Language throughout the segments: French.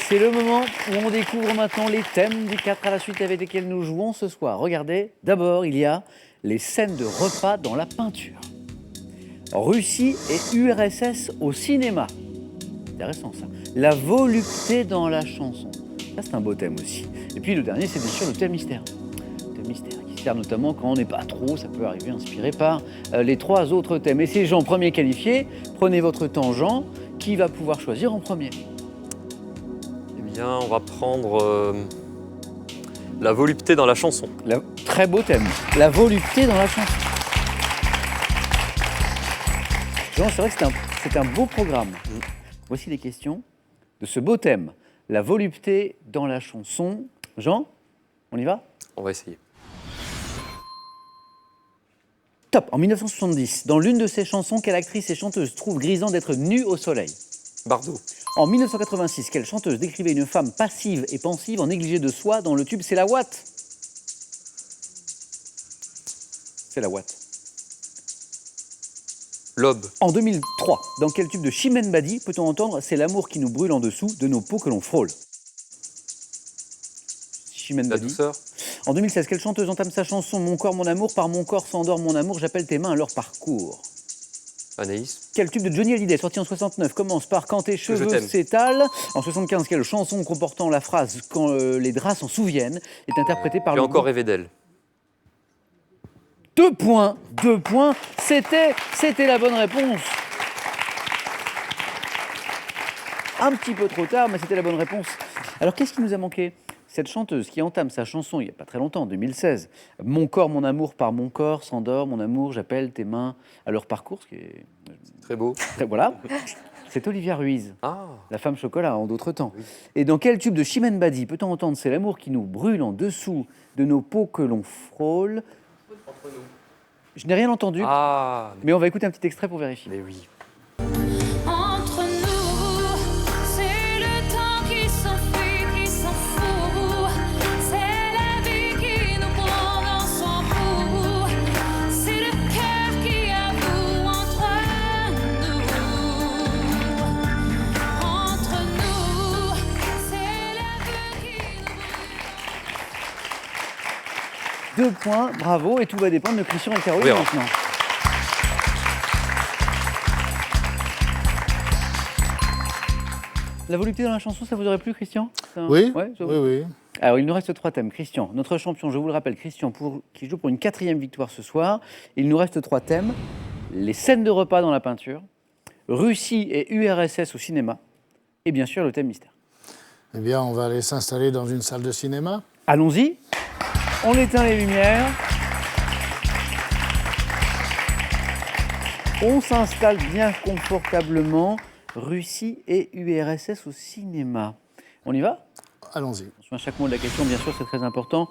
C'est le moment où on découvre maintenant les thèmes des 4 à la suite avec lesquels nous jouons ce soir. Regardez, d'abord, il y a les scènes de repas dans la peinture. Russie et URSS au cinéma. Intéressant ça. La volupté dans la chanson. Ça, c'est un beau thème aussi. Et puis le dernier, c'est bien sûr le thème mystère. Le thème mystère qui sert notamment quand on n'est pas trop, ça peut arriver, inspiré par les 3 autres thèmes. Et c'est Jean, premier qualifié. Prenez votre temps, Jean. Qui va pouvoir choisir en premier ? Eh bien, on va prendre la volupté dans la chanson. Très beau thème. La volupté dans la chanson. Jean, c'est vrai que c'est un beau programme. Voici les questions de ce beau thème. La volupté dans la chanson. Jean, on y va ? On va essayer. Top. En 1970, dans l'une de ses chansons, quelle actrice et chanteuse trouve grisant d'être nue au soleil ? Bardot. En 1986, quelle chanteuse décrivait une femme passive et pensive en négligé de soi dans le tube C'est la Watt ? C'est la Watt. Lobe. En 2003, dans quel tube de Chimène Badi peut-on entendre « C'est l'amour qui nous brûle en dessous de nos peaux que l'on frôle » ? Chimène La Badi. douceur. En 2016, quelle chanteuse entame sa chanson « Mon corps, mon amour, par mon corps s'endort mon amour, j'appelle tes mains à leur parcours » ? Anaïs. Quel tube de Johnny Hallyday, sorti en 69, commence par « Quand tes cheveux s'étalent » ? En 75, quelle chanson comportant la phrase « Quand les draps s'en souviennent » est interprétée par J'ai encore rêvé d'elle. 2 points, 2 points, c'était la bonne réponse. Un petit peu trop tard, mais c'était la bonne réponse. Alors, qu'est-ce qui nous a manqué ? Cette chanteuse qui entame sa chanson il n'y a pas très longtemps, en 2016, « Mon corps, mon amour, par mon corps s'endort, mon amour, j'appelle tes mains à leur parcours », ce qui est... Très beau. Voilà, c'est Olivia Ruiz, Ah. la femme chocolat en d'autres temps. Oui. Et dans quel tube de Chimène Badi peut-on entendre « C'est l'amour qui nous brûle en dessous de nos peaux que l'on frôle » ? Je n'ai rien entendu, Ah. mais on va écouter un petit extrait pour vérifier. Mais oui. Entre nous, c'est le temps qui s'enfuit, qui s'en fout. C'est la vie qui nous prend dans son cou. C'est le cœur qui avoue entre nous. Entre nous, c'est la vie qui nous 2 points, bravo, et tout va dépendre de Christian et Caroline On verra. maintenant. La volupté dans la chanson, ça vous aurait plu, Christian ? Oui, Ouais, ça vous- oui. Alors, il nous reste 3 thèmes. Christian, notre champion, je vous le rappelle, Christian, qui joue pour une 4e victoire ce soir. Il nous reste 3 thèmes. Les scènes de repas dans la peinture, Russie et URSS au cinéma, et bien sûr le thème mystère. Eh bien, on va aller s'installer dans une salle de cinéma. Allons-y, on éteint les lumières. On s'installe bien confortablement. Russie et URSS au cinéma. On y va ? Allons-y. Attention à chaque mot de la question, bien sûr, c'est très important.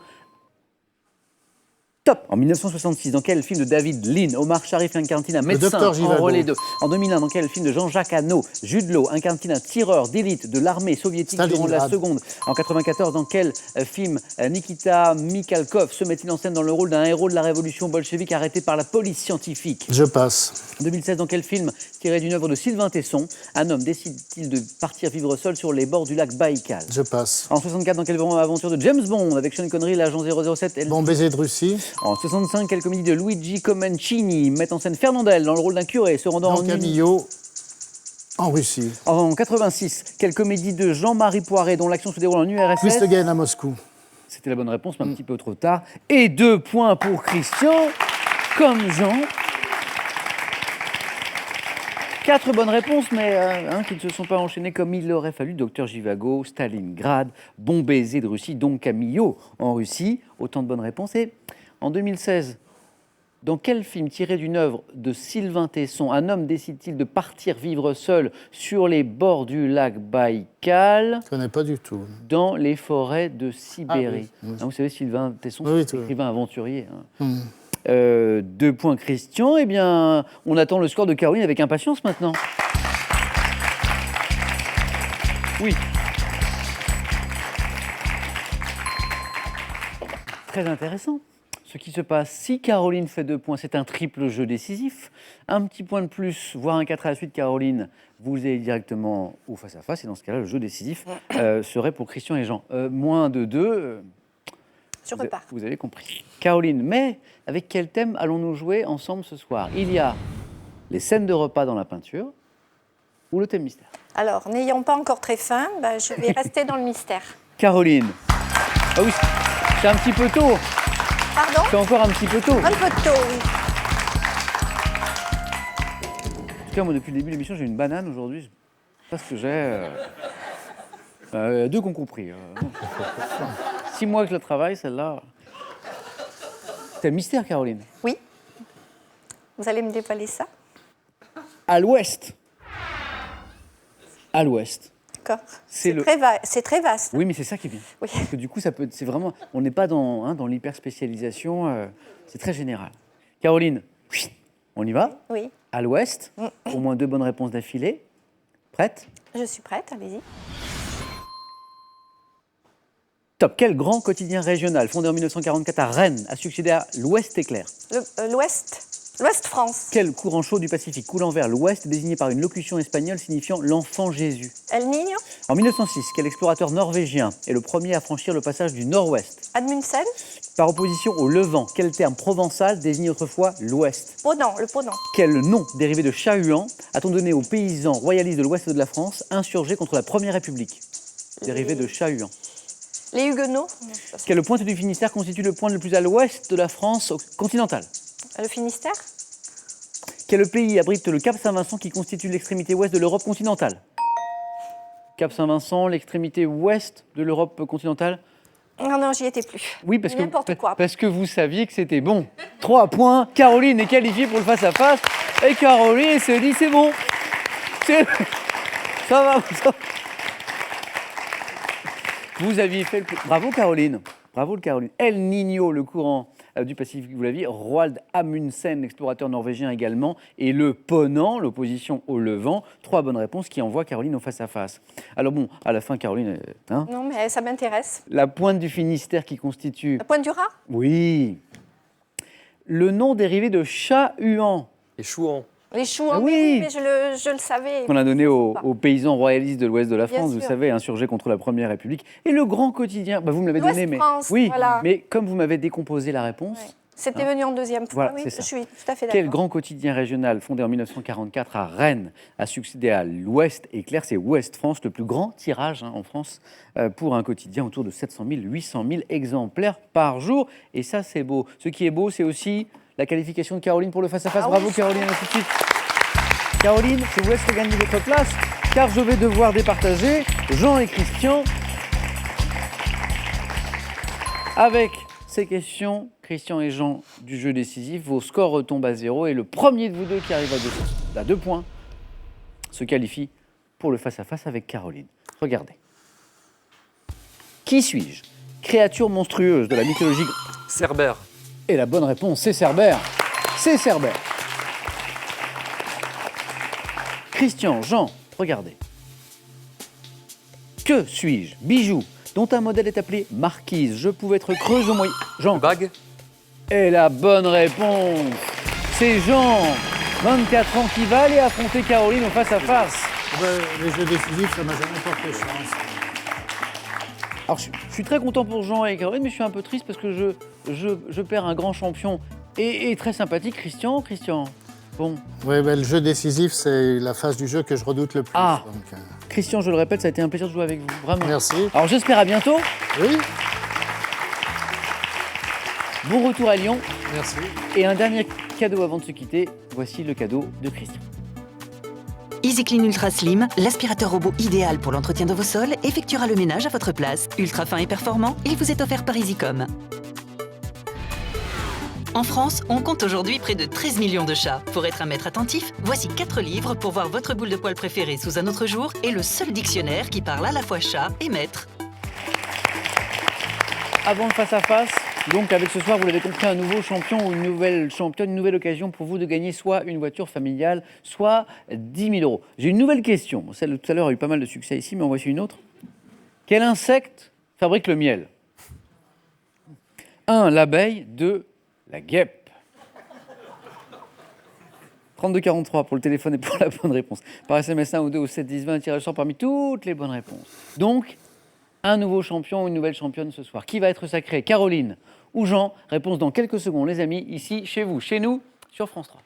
Top. En 1966, dans quel film de David Lean, Omar Sharif incarne-t-il un médecin Docteur en Givago. relais 2 ? En 2001, dans quel film de Jean-Jacques Hano, Jude Law incarne-t-il un tireur d'élite de l'armée soviétique durant la Stalingrad. Seconde ? En 1994, dans quel film Nikita Mikhalkov se met-il en scène dans le rôle d'un héros de la révolution bolchevique arrêté par la police scientifique ? Je passe. En 2016, dans quel film, tiré d'une œuvre de Sylvain Tesson, un homme décide-t-il de partir vivre seul sur les bords du lac Baïkal ? Je passe. En 64, dans quelle aventure de James Bond avec Sean Connery, l'agent 007 Bon baiser de Russie. En 65, quelle comédie de Luigi Comencini met en scène Fernandel dans le rôle d'un curé se rendant Dans en Camillo, en Russie. En 86, quelle comédie de Jean-Marie Poiret dont l'action se déroule en URSS ? Twist again à Moscou. C'était la bonne réponse, mais un petit peu trop tard. Et 2 points pour Christian, comme Jean. 4 bonnes réponses, mais qui ne se sont pas enchaînées comme il aurait fallu. Docteur Givago, Stalingrad, Bon baiser de Russie, Don Camillo en Russie. Autant de bonnes réponses. Et en 2016, dans quel film tiré d'une œuvre de Sylvain Tesson, un homme décide-t-il de partir vivre seul sur les bords du lac Baïkal, Je ne connais pas du tout. dans les forêts de Sibérie? Ah oui, oui. Vous savez, Sylvain Tesson, Oui, c'est un oui. écrivain aventurier. Hein. 2 2 points Christian. Eh bien, on attend le score de Caroline avec impatience maintenant. Oui. Très intéressant. ce qui se passe. Si Caroline fait 2 points, c'est un triple jeu décisif. Un petit point de plus, voire un 4 à la suite, Caroline, vous allez directement au face-à-face. Et dans ce cas-là, le jeu décisif serait pour Christian et Jean. Moins de 2, Je repars. vous avez compris. Caroline, mais avec quel thème allons-nous jouer ensemble ce soir? Il y a les scènes de repas dans la peinture ou le thème mystère? Alors, n'ayant pas encore très faim, je vais rester dans le mystère. Caroline. Ah oui, c'est un petit peu tôt. Pardon? C'est encore un petit peu tôt. Un peu tôt, oui. En tout cas, moi, depuis le début de l'émission, j'ai une banane aujourd'hui. Je sais pas ce que j'ai. Deux qui ont compris. 6 mois que je la travaille, celle-là. C'est un mystère, Caroline. Oui. Vous allez me dévoiler ça? À l'ouest. À l'ouest. D'accord. C'est le- C'est très vaste. Oui, mais c'est ça qui est bien. Oui. Parce que du coup, ça peut. C'est vraiment. On n'est pas dans l'hyper-spécialisation. C'est très général. Caroline, on y va? Oui. À l'ouest. Au moins 2 bonnes réponses d'affilée. Prête? Je suis prête, allez-y. Top. Quel grand quotidien régional, fondé en 1944 à Rennes, a succédé à l'Ouest éclair? L'Ouest. L'Ouest France. Quel courant chaud du Pacifique coulant vers l'ouest est désigné par une locution espagnole signifiant l'enfant Jésus? El Niño. En 1906, quel explorateur norvégien est le premier à franchir le passage du nord-ouest? Amundsen. Par opposition au Levant, quel terme provençal désigne autrefois l'ouest? Ponant. Le Ponant. Quel nom dérivé de Chahuan a-t-on donné aux paysans royalistes de l'ouest de la France insurgés contre la Première République? Dérivé de Chahuan. Les Huguenots. Non, c'est pas ça. Quelle pointe du Finistère constitue le point le plus à l'ouest de la France continentale? Le Finistère. Quel pays abrite le Cap Saint-Vincent qui constitue l'extrémité ouest de l'Europe continentale? Cap Saint-Vincent, l'extrémité ouest de l'Europe continentale? Non, j'y étais plus. Oui, N'importe quoi. parce que vous saviez que c'était bon. 3 points, Caroline est qualifiée pour le face-à-face. Et Caroline se dit c'est bon. Ça va. Vous aviez fait le... Bravo Caroline. Bravo Caroline. El Niño, le courant du Pacifique, vous l'aviez. Roald Amundsen, l'explorateur norvégien également. Et le Ponant, l'opposition au Levant. 3 bonnes réponses qui envoient Caroline au face-à-face. Alors bon, à la fin, Caroline... Non, mais ça m'intéresse. la pointe du Finistère qui constitue... La Pointe du Raz. Oui. Le nom dérivé de Chahuan, Et Chouan. Les Chouans. Ah Mais oui. mais je le savais. qu'on a donné aux, Pas. aux paysans royalistes de l'ouest de la Bien France, vous sûr. savez, insurgés contre la Première République. Et le grand quotidien, vous me l'avez donné, mais... L'Ouest-France, oui, voilà. mais comme vous m'avez décomposé la réponse... Ouais. C'était venu en deuxième fois. Voilà, oui, c'est ça. je suis tout à fait d'accord. Quel grand quotidien régional fondé en 1944 à Rennes a succédé à l'Ouest éclair? C'est Ouest France, le plus grand tirage en France pour un quotidien autour de 700 000, 800 000 exemplaires par jour. Et ça, c'est beau. Ce qui est beau, c'est aussi la qualification de Caroline pour le face-à-face. Ah Bravo oui. Caroline, à tout de suite. Caroline, je vous laisse regagner votre place car je vais devoir départager Jean et Christian avec ces questions. Christian et Jean du jeu décisif, vos scores retombent à 0 et le premier de vous deux qui arrive à 2 points se qualifie pour le face-à-face avec Caroline. Regardez. Qui suis-je? Créature monstrueuse de la mythologie grecque. Cerbère. Et la bonne réponse, c'est Cerbère. C'est Cerbère. Christian, Jean, regardez. Que suis-je? Bijou, dont un modèle est appelé marquise. Je pouvais être creuse au moyen... Jean. Bague. Et la bonne réponse, c'est Jean, 24 ans, qui va aller affronter Caroline au face-à-face. Les jeux décisifs, ça m'a jamais porté chance. Alors, je suis très content pour Jean et Caroline, mais je suis un peu triste parce que je perds un grand champion et très sympathique, Christian. Bon, Oui, le jeu décisif, c'est la phase du jeu que je redoute le plus. Ah. Donc, Christian, je le répète, ça a été un plaisir de jouer avec vous, vraiment. merci. Alors, j'espère à bientôt. Oui, Bon retour à Lyon. merci. Et un dernier cadeau avant de se quitter. Voici le cadeau de Christian. EasyClean Ultra Slim, l'aspirateur robot idéal pour l'entretien de vos sols, effectuera le ménage à votre place. Ultra fin et performant, il vous est offert par EasyCom. En France, on compte aujourd'hui près de 13 millions de chats. Pour être un maître attentif, voici 4 livres pour voir votre boule de poil préférée sous un autre jour et le seul dictionnaire qui parle à la fois chat et maître. Avant le face-à-face, donc avec ce soir, vous l'avez compris, un nouveau champion ou une nouvelle championne, une nouvelle occasion pour vous de gagner soit une voiture familiale, soit 10 000 euros. J'ai une nouvelle question. Celle de tout à l'heure a eu pas mal de succès ici, mais en voici une autre. Quel insecte fabrique le miel? 1. L'abeille. 2. La guêpe. 32-43 pour le téléphone et pour la bonne réponse. Par SMS 1 ou 2 au 7 10 20, un tirage au sort parmi toutes les bonnes réponses. Donc, un nouveau champion ou une nouvelle championne ce soir. Qui va être sacré, Caroline ou Jean? Réponse dans quelques secondes, les amis, ici, chez vous, chez nous, sur France 3.